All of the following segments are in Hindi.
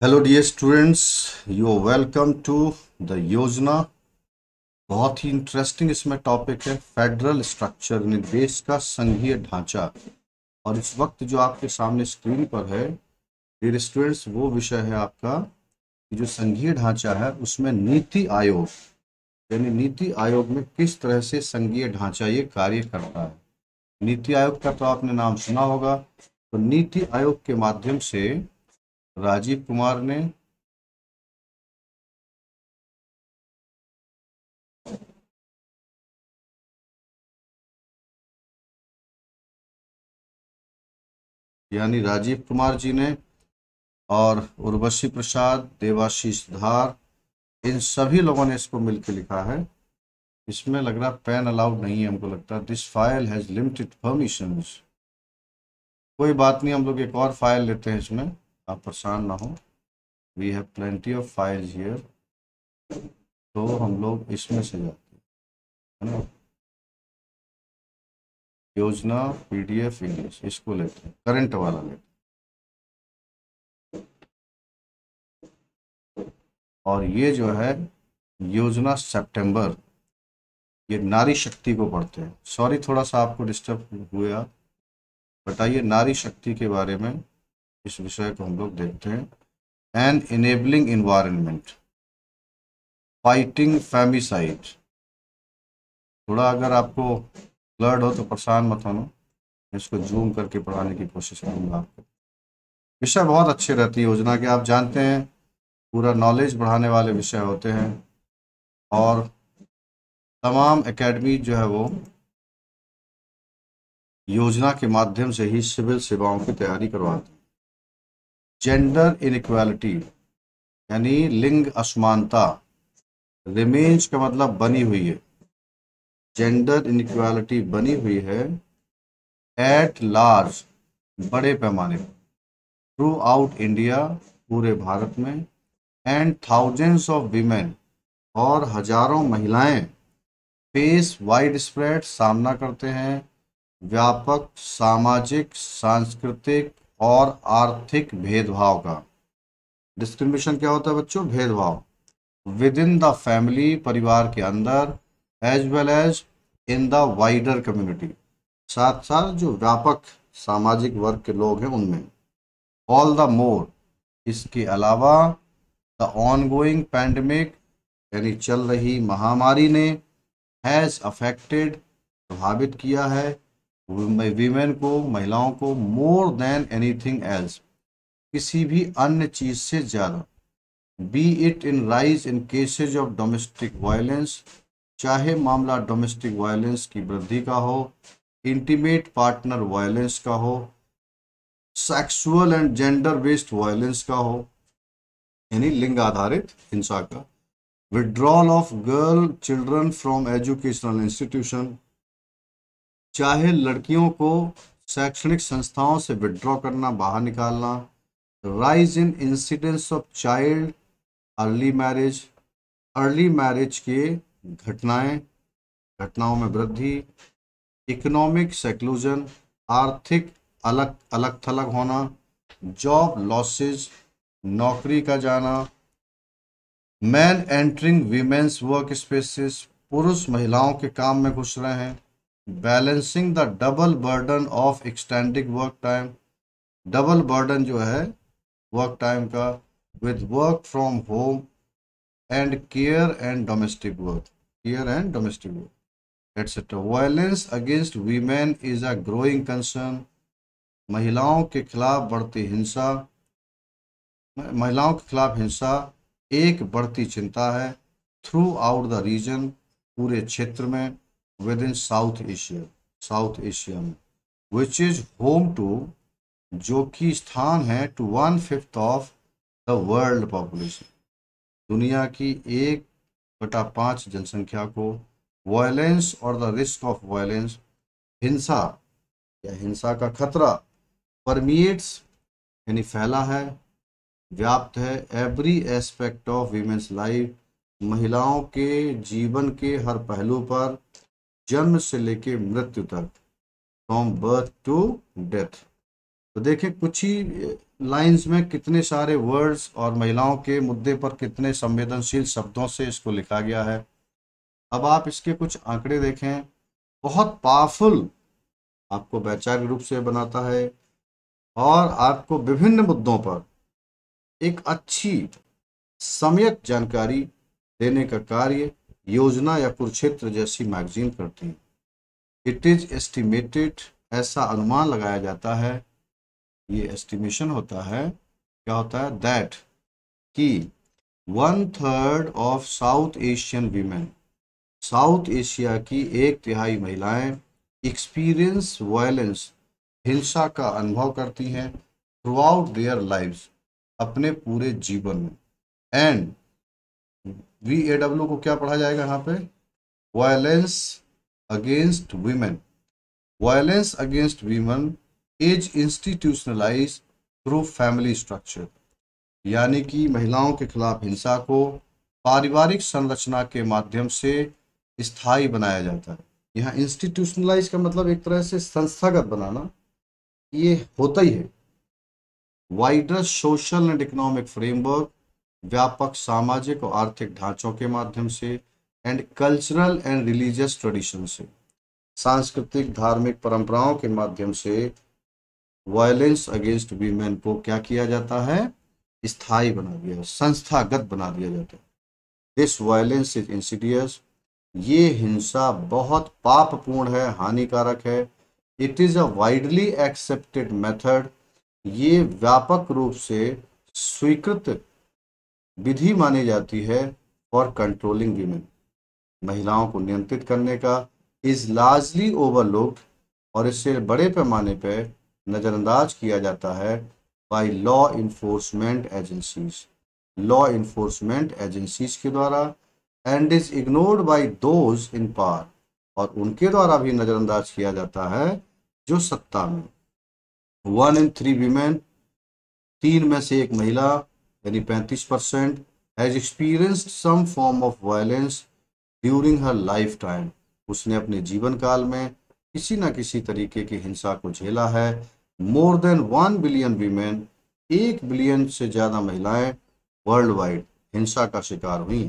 Hello dear students, you are welcome to the Yojana. बहुत ही इंटरेस्टिंग इसमें टॉपिक है फेडरल स्ट्रक्चर, यानी देश का संघीय ढांचा। और इस वक्त जो आपके सामने स्क्रीन पर है डियर स्टूडेंट्स, वो विषय है आपका कि जो संघीय ढांचा है उसमें नीति आयोग, यानी नीति आयोग में किस तरह से संघीय ढांचा ये कार्य करता है। नीति आयोग का तो आपने नाम सुना होगा। तो नीति आयोग के माध्यम से राजीव कुमार ने यानी राजीव कुमार जी ने और उर्वशी प्रसाद, देवाशीष धार, इन सभी लोगों ने इसको मिलकर लिखा है। इसमें लग रहा पेन अलाउड नहीं है, हमको लगता है this file has limited permissions. कोई बात नहीं, हम लोग एक और फाइल लेते हैं इसमें, आप परेशान ना हो। We have plenty of files here. तो हम लोग इसमें से जाते हैं, है ना। योजना पीडीएफ इंग्लिश, इसको लेते हैं, करंट वाला लेते हैं। और ये जो है योजना सितंबर, ये नारी शक्ति को पढ़ते हैं। सॉरी थोड़ा सा आपको डिस्टर्ब हुए आप। बताइए नारी शक्ति के बारे में, इस विषय को हम लोग देखते हैं। An enabling environment, fighting femicide. थोड़ा अगर आपको ब्लर्ड हो तो परेशान मत होना, मैं इसको जूम करके पढ़ाने की कोशिश करूंगा आपको। विषय बहुत अच्छे रहती है योजना के, आप जानते हैं पूरा नॉलेज बढ़ाने वाले विषय होते हैं। और तमाम एकेडमी जो है वो योजना के माध्यम से ही सिविल सेवाओं की तैयारी करवाते हैं। जेंडर इनइक्वालिटी यानी लिंग असमानता, रिमेन्स का मतलब बनी हुई है, जेंडर इनइक्वालिटी बनी हुई है एट लार्ज, बड़े पैमाने पर, थ्रू आउट इंडिया, पूरे भारत में। एंड थाउजेंड्स ऑफ वीमेन, और हजारों महिलाएं फेस वाइड स्प्रेड, सामना करते हैं व्यापक सामाजिक, सांस्कृतिक और आर्थिक भेदभाव का। डिस्क्रिमिनेशन क्या होता है बच्चों? भेदभाव। विद इन द फैमिली, परिवार के अंदर, as well as in the wider community, साथ साथ जो व्यापक सामाजिक वर्ग के लोग हैं उनमें। ऑल द मोर, इसके अलावा, द ऑनगोइंग पैंडमिक, यानी चल रही महामारी ने, हैज अफेक्टेड, प्रभावित किया है, वीमेन को, महिलाओं को, मोर देन एनीथिंग एल्स, किसी भी अन्य चीज से ज्यादा। B it in rise in cases of domestic violence, चाहे मामला डोमेस्टिक वायलेंस की वृद्धि का हो, इंटीमेट पार्टनर वायलेंस का हो, sexual and gender based violence का हो, यानी लिंग आधारित हिंसा का, withdrawal of girl children from educational institution, चाहे लड़कियों को शैक्षणिक संस्थाओं से विड्रॉ करना, बाहर निकालना, rise in incidence of child early marriage, early marriage के घटनाओं में वृद्धि, इकोनॉमिक सेक्लूजन, आर्थिक अलग अलग थलग होना, जॉब लॉसेज, नौकरी का जाना, man entering women's work spaces, पुरुष महिलाओं के काम में घुस रहे हैं, balancing the double burden of extending work time, double burden जो है वर्क टाइम का, with work from home and care and domestic work, care and domestic work etcetera. Violence against women is a growing concern, महिलाओं के खिलाफ बढ़ती हिंसा, महिलाओं के खिलाफ हिंसा एक बढ़ती चिंता है, थ्रू आउट द रीजन, पूरे क्षेत्र में, within south Asia, south Asia में, विच इज होम टू, जो कि स्थान है, to 1/5 of the world population, दुनिया की 1/5 जनसंख्या को। वायलेंस और द रिस्क ऑफ वायलेंस, हिंसा या हिंसा का खतरा, परमिएट्स यानी फैला है, व्याप्त है, every aspect of women's life, महिलाओं के जीवन के हर पहलू पर, जन्म से लेकर मृत्यु तक, फ्रॉम बर्थ टू डेथ। तो देखें कुछ ही लाइंस में कितने सारे वर्ड्स और महिलाओं के मुद्दे पर कितने संवेदनशील शब्दों से इसको लिखा गया है। अब आप इसके कुछ आंकड़े देखें, बहुत पावरफुल आपको वैचारिक रूप से बनाता है और आपको विभिन्न मुद्दों पर एक अच्छी सम्यक जानकारी देने का कार्य योजना या कुरुक्षेत्र जैसी मैगजीन करती है। इट इज एस्टिमेटेड, ऐसा अनुमान लगाया जाता है, ये एस्टिमेशन होता है, क्या होता है, दैट कि 1/3 of south Asian women, south Asia की 1/3 महिलाएं एक्सपीरियंस वायलेंस, हिंसा का अनुभव करती हैं थ्रू आउट देयर लाइव्स, अपने पूरे जीवन में। एंड VAW को क्या पढ़ा जाएगा यहाँ पे, violence against women, violence against women is institutionalize through family structure, यानी कि महिलाओं के खिलाफ हिंसा को पारिवारिक संरचना के माध्यम से स्थायी बनाया जाता है। यहाँ इंस्टीट्यूशनलाइज का मतलब एक तरह से संस्थागत बनाना, ये होता ही है। Wider social and economic framework, व्यापक सामाजिक और आर्थिक ढांचों के माध्यम से, and cultural and religious tradition से, सांस्कृतिक धार्मिक परंपराओं के माध्यम से वायलेंस अगेंस्ट वीमेन को क्या किया जाता है, स्थायी बना दिया, संस्थागत बना दिया जाता है। दिस वायलेंस इज इंसिडियस, ये हिंसा बहुत पापपूर्ण है, हानिकारक है। It is a widely accepted method, ये व्यापक रूप से स्वीकृत विधि मानी जाती है फॉर कंट्रोलिंग वीमेन, महिलाओं को नियंत्रित करने का। इज लार्जली ओवरलुक्ड, और इससे बड़े पैमाने पर नज़रअंदाज किया जाता है by law enforcement agencies, law enforcement agencies के द्वारा, and is ignored bye those in power, और उनके द्वारा भी नज़रअंदाज किया जाता है जो सत्ता में। 1 in 3 वीमेन, 3 में से एक महिला यानी 35% has experienced some form of violence during her lifetime, उसने अपने जीवन काल में किसी न किसी तरीके की हिंसा को झेला है। More than 1 billion women, 1 billion से ज़्यादा महिलाएं वर्ल्ड वाइड हिंसा का शिकार हुई।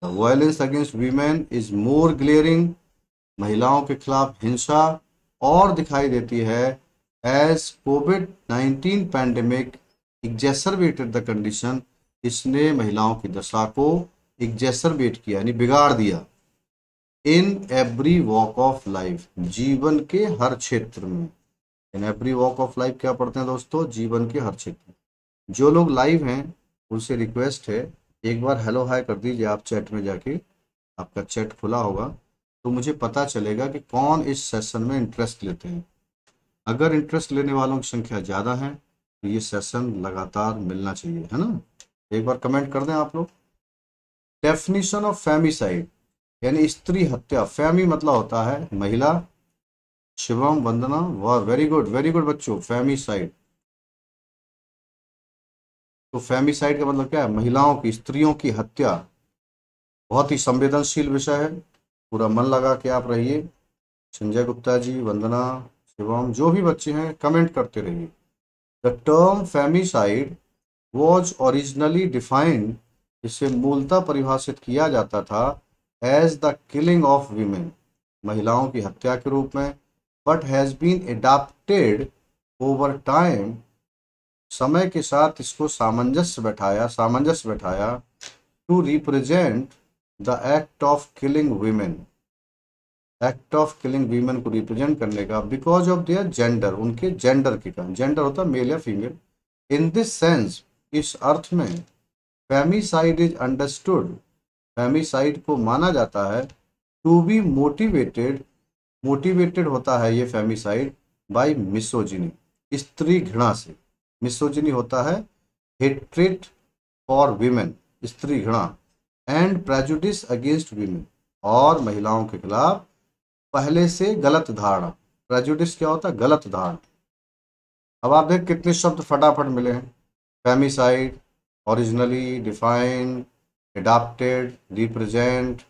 The violence against women is more glaring, महिलाओं के खिलाफ हिंसा और दिखाई देती है as COVID-19 pandemic exacerbated the condition, इसने महिलाओं की दशा को एग्जैसरबेट किया यानी बिगाड़ दिया। In every walk of life, जीवन के हर क्षेत्र में। In every walk of life क्या पढ़ते हैं दोस्तों, जीवन के हर क्षेत्र। जो लोग लाइव हैं उनसे रिक्वेस्ट है एक बार हेलो हाय कर दीजिए आप चैट में जाके, आपका चैट खुला होगा तो मुझे पता चलेगा कि कौन इस सेशन में इंटरेस्ट लेते हैं। अगर इंटरेस्ट लेने वालों की संख्या ज़्यादा है तो ये सेशन लगातार मिलना चाहिए, है ना। एक बार कमेंट कर दें आप लोग। डेफिनेशन ऑफ फेमिसाइड यानी स्त्री हत्या, फेमी मतलब होता है महिला, शिवम वंदना वाह वेरी गुड बच्चों। फेमिसाइड, तो फेमिसाइड का मतलब क्या है, महिलाओं की, स्त्रियों की हत्या। बहुत ही संवेदनशील विषय है, पूरा मन लगा के आप रहिए। संजय गुप्ता जी, वंदना, शिवम, जो भी बच्चे हैं कमेंट करते रहिए। The term femicide was originally defined, इसे मूलतः परिभाषित किया जाता था as the killing of women, महिलाओं की हत्या के रूप में, but has been adapted over time, समय के साथ इसको सामंजस्य बैठाया to represent the act of killing women, act of killing women को रिप्रेजेंट करने का, बिकॉज ऑफ देयर जेंडर, उनके जेंडर के कारण, जेंडर होता है मेल या फीमेल। इन दिस सेंस, इस अर्थ में, फेमिसाइड इज अंडरस्टूड, फेमिसाइड को माना जाता है टू बी मोटिवेटेड, मोटिवेटेड होता है ये फेमिसाइड बाय मिसोजिनी, स्त्री घृणा से। मिसोजिनी होता है हेट्रेड फॉर वीमेन, स्त्री घृणा, एंड प्रेजुडिस अगेंस्ट वीमेन, और महिलाओं के खिलाफ पहले से गलत धारणा। प्रेजुडिस क्या होता है, गलत धारणा। अब आप देख कितने शब्द फटाफट मिले हैं। Femicide, originally, defined, adapted, represent,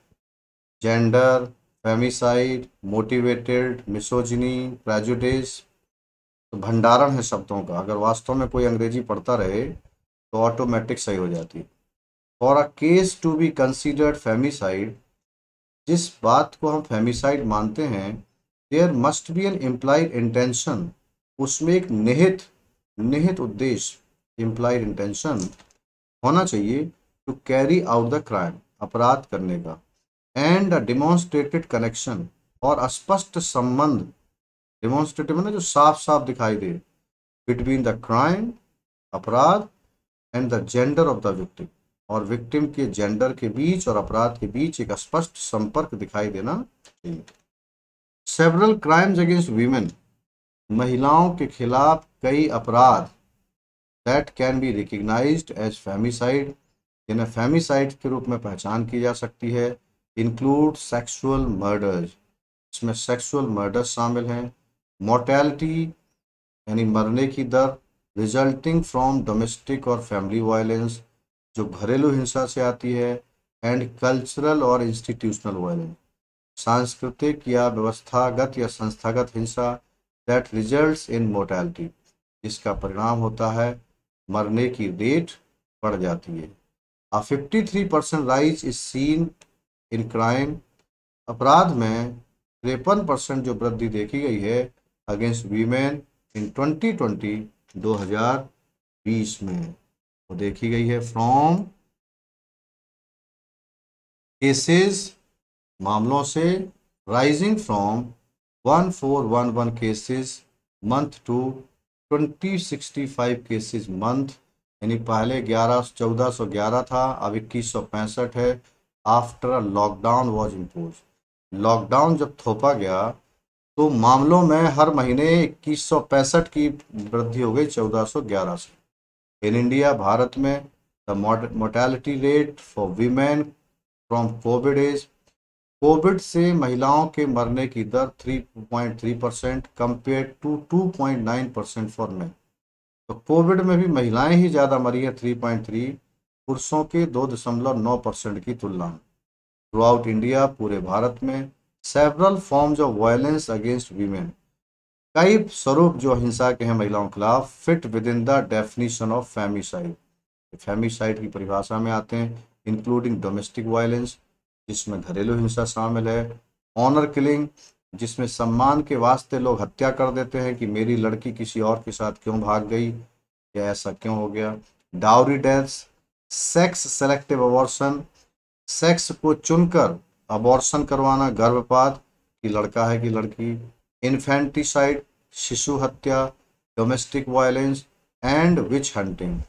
gender, femicide, motivated, misogyny, prejudice. तो भंडारण है शब्दों का, अगर वास्तव में कोई अंग्रेजी पढ़ता रहे तो ऑटोमेटिक सही हो जाती है। For a case to be considered femicide, जिस बात को हम फेमिसाइड मानते हैं, there must be an implied intention, उसमें एक निहित निहित उद्देश्य इम्प्लाइड इंटेंशन होना चाहिए, to carry out the crime, अपराध करने का, एंड अ डिमॉन्स्ट्रेटेड कनेक्शन, और स्पष्ट संबंध, डिमॉन्स्ट्रेटिव मतलब जो साफ साफ दिखाई दे, बिटवीन द क्राइम, अपराध, and the gender of the victim, और विक्टिम के जेंडर के बीच और अपराध के बीच एक स्पष्ट संपर्क दिखाई देना चाहिए। सेवरल क्राइम्स अगेंस्ट वीमेन, महिलाओं के खिलाफ कई अपराध, that can be recognized as femicide, जिन्हें फेमिसाइड के रूप में पहचान की जा सकती है, इंक्लूड सेक्सुअल मर्डर्स, इसमें सेक्सुअल मर्डर्स शामिल हैं, मोर्टेलिटी यानी मरने की दर, रिजल्टिंग फ्रॉम डोमेस्टिक और फैमिली वायलेंस, जो घरेलू हिंसा से आती है, एंड कल्चरल और इंस्टीट्यूशनल वायलेंस, सांस्कृतिक या व्यवस्थागत या संस्थागत हिंसा, दैट रिजल्ट्स इन मोर्टेलिटी, जिसका परिणाम होता है मरने की रेट बढ़ जाती है। A 53% rise is seen in crime, अपराध में 53% जो वृद्धि देखी गई है अगेंस्ट वीमेन इन 2020 में, वो देखी गई है फ्रॉम केसेस, मामलों से, rising from 1411 cases month to 2065 cases month, यानी पहले 1411 था, अब 2165 है। After lockdown was impose, lockdown जब थोपा गया तो मामलों में हर महीने 2165 की वृद्धि हो गई 1411 से। इन इंडिया, भारत में, the mortality rate for women from Covid is, Covid से महिलाओं के मरने की दर 3.3% कंपेयर टू 2.9% फॉर मेन, तो कोविड में भी महिलाएं ही ज़्यादा मरी है 3.3, पुरुषों के 2.9% की तुलना में। थ्रू आउट इंडिया, पूरे भारत में, several forms of violence against women, कई स्वरूप जो हिंसा के हैं महिलाओं के खिलाफ, fit within the definition of femicide, femicide की परिभाषा में आते हैं, इंक्लूडिंग डोमेस्टिक वायलेंस, जिसमें घरेलू हिंसा शामिल है, ऑनर किलिंग, जिसमें सम्मान के वास्ते लोग हत्या कर देते हैं कि मेरी लड़की किसी और के साथ क्यों भाग गई या ऐसा क्यों हो गया, dowry deaths, sex selective abortion, sex को चुनकर अबॉर्शन करवाना, गर्भपात कि लड़का है कि लड़की, इन्फेंटिसाइड, शिशु हत्या, domestic violence, and which hunting,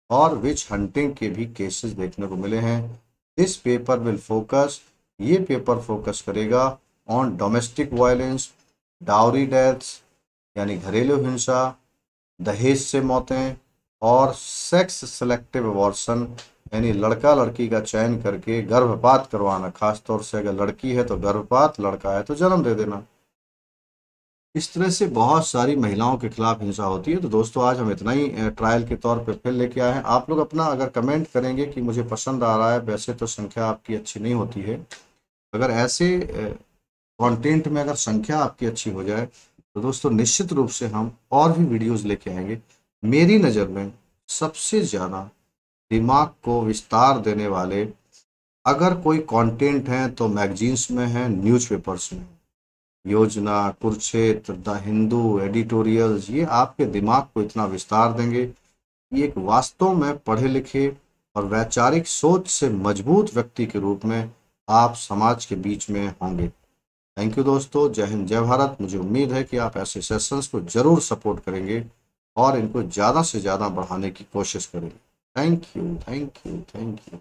और विच हंटिंग के भी केसेस देखने को मिले हैं। दिस पेपर विल फोकस, ये पेपर फोकस करेगा on domestic violence, dowry deaths यानी घरेलू हिंसा, दहेज से मौतें, और सेक्स सेलेक्टिव अबॉर्शन यानी लड़का लड़की का चयन करके गर्भपात करवाना, खासतौर से अगर लड़की है तो गर्भपात, लड़का है तो जन्म दे देना। इस तरह से बहुत सारी महिलाओं के खिलाफ हिंसा होती है। तो दोस्तों, आज हम इतना ही ट्रायल के तौर पे फिर लेके आए हैं। आप लोग अपना अगर कमेंट करेंगे कि मुझे पसंद आ रहा है, वैसे तो संख्या आपकी अच्छी नहीं होती है, अगर ऐसे कंटेंट में अगर संख्या आपकी अच्छी हो जाए तो दोस्तों निश्चित रूप से हम और भी वीडियोस लेके आएंगे। मेरी नज़र में सबसे ज़्यादा दिमाग को विस्तार देने वाले अगर कोई कंटेंट हैं तो मैगजीन्स में हैं, न्यूज़पेपर्स में, योजना, कुरुक्षेत्र, द हिंदू, एडिटोरियल्स, ये आपके दिमाग को इतना विस्तार देंगे, ये एक वास्तव में पढ़े लिखे और वैचारिक सोच से मजबूत व्यक्ति के रूप में आप समाज के बीच में होंगे। थैंक यू दोस्तों, जय हिंद, जय भारत। मुझे उम्मीद है कि आप ऐसे सेशंस को जरूर सपोर्ट करेंगे और इनको ज़्यादा से ज़्यादा बढ़ाने की कोशिश करेंगे। Thank you, thank you, thank you.